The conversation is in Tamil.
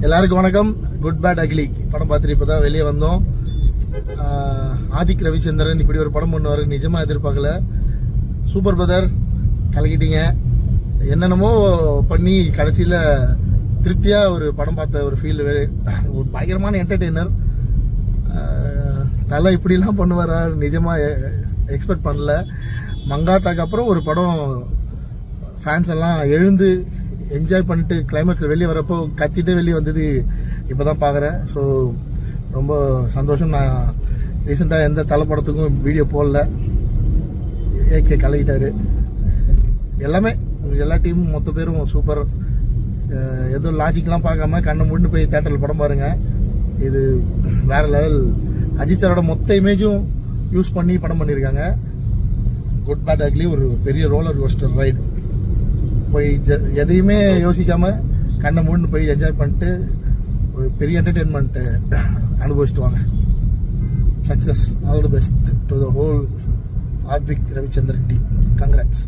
எல்லாருக்கும் வணக்கம். குட் பேட் அக்லி படம் பார்த்துட்டு இப்போ தான் வெளியே வந்தோம். ஆதிக் ரவிச்சந்திரன் இப்படி ஒரு படம் பண்ணுவார் நிஜமாக எதிர்பார்க்கல. சூப்பர் பிரதர், கலக்கிட்டீங்க. என்னென்னமோ பண்ணி கடைசியில் திருப்தியாக ஒரு படம் பார்த்த ஒரு ஃபீல். ஒரு பயங்கரமான என்டர்டெய்னர். தலை இப்படிலாம் பண்ணுவாரா நிஜமாக எக்ஸ்பெக்ட் பண்ணல. மங்காத்தாக்கு அப்புறம் ஒரு படம் ஃபேன்ஸ் எல்லாம் எழுந்து என்ஜாய் பண்ணிட்டு கிளைமேக்ஸில் வெளியே வரப்போ கத்திட்டே வெளியே வந்தது இப்போ தான் பார்க்குறேன். ஸோ ரொம்ப சந்தோஷம். நான் ரீசெண்டாக எந்த தலைப்படத்துக்கும் வீடியோ போடல. ஏகே கலக்கிட்டாரு. எல்லாமே எல்லா டீமும் மொத்த பேரும் சூப்பர். எதுவும் லாஜிக்லாம் பார்க்காம கண்ணை மூடின்னு போய் தேட்டரில் படம் பாருங்கள். இது வேறு லெவல். அஜித் சாரோட மொத்த இமேஜும் யூஸ் பண்ணி படம் பண்ணியிருக்காங்க. குட் பேட் அக்லி ஒரு பெரிய ரோலர் கோஸ்டர் ரைடு. போய் எதையுமே யோசிக்காமல் கண்ணை மூடின்னு போய் என்ஜாய் பண்ணிட்டு ஒரு பெரிய என்டர்டெயின்மெண்ட்டு அனுபவிச்சுட்டு வாங்க. Success, all the best to the whole Advik Ravichandran team. Congrats.